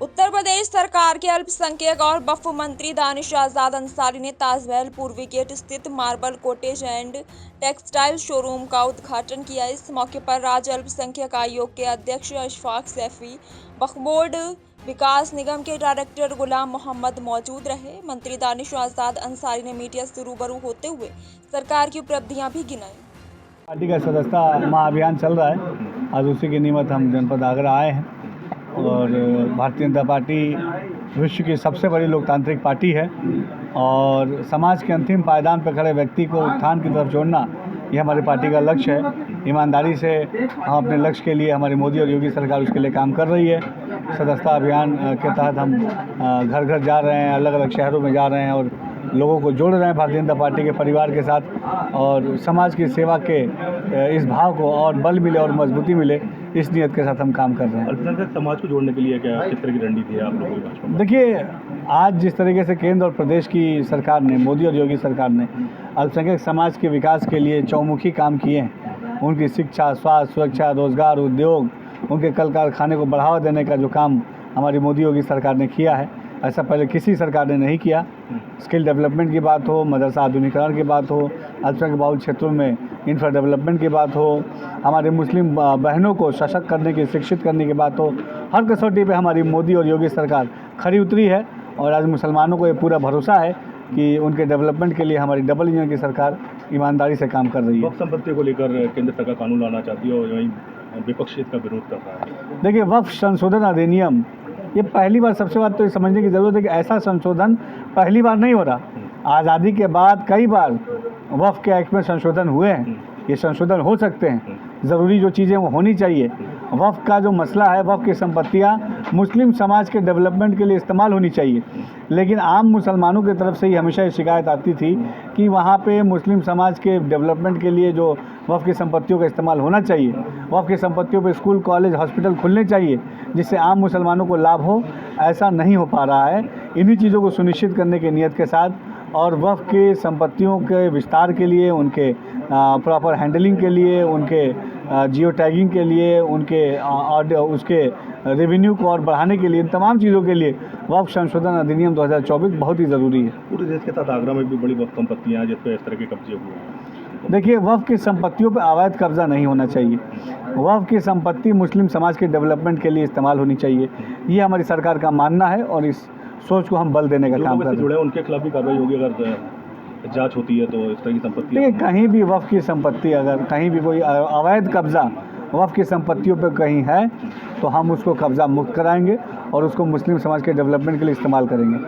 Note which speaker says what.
Speaker 1: उत्तर प्रदेश सरकार के अल्पसंख्यक और वक्फ मंत्री दानिश आजाद अंसारी ने ताजमहल पूर्वी गेट स्थित marble cottage and textile showroom का उद्घाटन किया। इस मौके पर राज्य अल्पसंख्यक आयोग के अध्यक्ष अशफाक सैफी, वक्फ बोर्ड विकास निगम के डायरेक्टर गुलाम मोहम्मद मौजूद रहे। मंत्री दानिश आजाद अंसारी ने मीडिया से रूबरू होते हुए सरकार की उपलब्धियां भी गिनाई।
Speaker 2: पार्टी का सदस्यता महाअभियान चल रहा है। आज उसी के निमित्त हम जनपद आगरा आए हैं और भारतीय जनता पार्टी विश्व की सबसे बड़ी लोकतांत्रिक पार्टी है और समाज के अंतिम पायदान पर खड़े व्यक्ति को उत्थान की तरफ जोड़ना ये हमारी पार्टी का लक्ष्य है। ईमानदारी से हम अपने लक्ष्य के लिए, हमारी मोदी और योगी सरकार उसके लिए काम कर रही है। सदस्यता अभियान के तहत हम घर घर जा रहे हैं, अलग अलग शहरों में जा रहे हैं और लोगों को जोड़ रहे हैं भारतीय जनता पार्टी के परिवार के साथ और समाज की सेवा के इस भाव को और बल मिले और मजबूती मिले, इस नियत के साथ हम काम कर रहे हैं।
Speaker 3: अल्पसंख्यक समाज को जोड़ने के लिए क्या किस तरह की रणनीति है आप लोगों की भाजपा में?
Speaker 2: देखिए, आज जिस तरीके से केंद्र और प्रदेश की सरकार ने, मोदी और योगी सरकार ने अल्पसंख्यक समाज के विकास के लिए चौमुखी काम किए हैं, उनकी शिक्षा, स्वास्थ्य, सुरक्षा, रोजगार, उद्योग, उनके कल कारखाने को बढ़ावा देने का जो काम हमारी मोदी योगी सरकार ने किया है, ऐसा पहले किसी सरकार ने नहीं किया। स्किल डेवलपमेंट की बात हो, मदरसा आधुनिकीकरण की बात हो, अल्पसंख्यक बहुल क्षेत्रों में इंफ्रा डेवलपमेंट की बात हो, हमारे मुस्लिम बहनों को सशक्त करने की, शिक्षित करने की बात हो, हर कसौटी पे हमारी मोदी और योगी सरकार खरी उतरी है और आज मुसलमानों को ये पूरा भरोसा है कि उनके डेवलपमेंट के लिए हमारी डबल इंजन की सरकार ईमानदारी से काम कर रही है।
Speaker 3: वक्फ संपत्ति को लेकर केंद्र सरकार कानून लाना चाहती है और वहीं विपक्ष इसका विरोध कर रहा है।
Speaker 2: देखिए, वक्फ संशोधन अधिनियम ये पहली बार, सबसे बात तो ये समझने की ज़रूरत है कि ऐसा संशोधन पहली बार नहीं हो रहा। आज़ादी के बाद कई बार वक्फ के एक्ट में संशोधन हुए हैं, ये संशोधन हो सकते हैं। ज़रूरी जो चीज़ें वो होनी चाहिए। वक्फ का जो मसला है, वक्फ की संपत्तियाँ मुस्लिम समाज के डेवलपमेंट के लिए इस्तेमाल होनी चाहिए, लेकिन आम मुसलमानों की तरफ से ही हमेशा ये शिकायत आती थी कि वहाँ पे मुस्लिम समाज के डेवलपमेंट के लिए जो वक्फ की संपत्तियों का इस्तेमाल होना चाहिए, वक्फ की संपत्तियों पे स्कूल, कॉलेज, हॉस्पिटल खुलने चाहिए जिससे आम मुसलमानों को लाभ हो, ऐसा नहीं हो पा रहा है। इन्हीं चीज़ों को सुनिश्चित करने के नियत के साथ और वक्फ की संपत्तियों के विस्तार के लिए, उनके प्रॉपर हैंडलिंग के लिए, उनके जियो टैगिंग के लिए, उनके उसके रेवेन्यू को और बढ़ाने के लिए, इन तमाम चीज़ों के लिए वक्फ संशोधन अधिनियम 2024 बहुत ही ज़रूरी है।
Speaker 3: पूरे देश के साथ आगरा में भी बड़ी वक्फ संपत्तियाँ हैं जिस पर इस तरह के कब्जे हुए हैं।
Speaker 2: देखिए, वक्फ की संपत्तियों पर अवैध कब्जा नहीं होना चाहिए। वक्फ की संपत्ति मुस्लिम समाज के डेवलपमेंट के लिए इस्तेमाल होनी चाहिए, ये हमारी सरकार का मानना है और इस सोच को हम बल देने का काम कर रहे हैं।
Speaker 3: उनके खिलाफ भी कार्रवाई होगी अगर जांच होती है तो इस तरह की संपत्ति।
Speaker 2: देखिए, कहीं भी वक्फ की संपत्ति, अगर कहीं भी कोई अवैध कब्जा वक्फ की संपत्तियों पर कहीं है तो हम उसको कब्जा मुक्त कराएंगे और उसको मुस्लिम समाज के डेवलपमेंट के लिए इस्तेमाल करेंगे।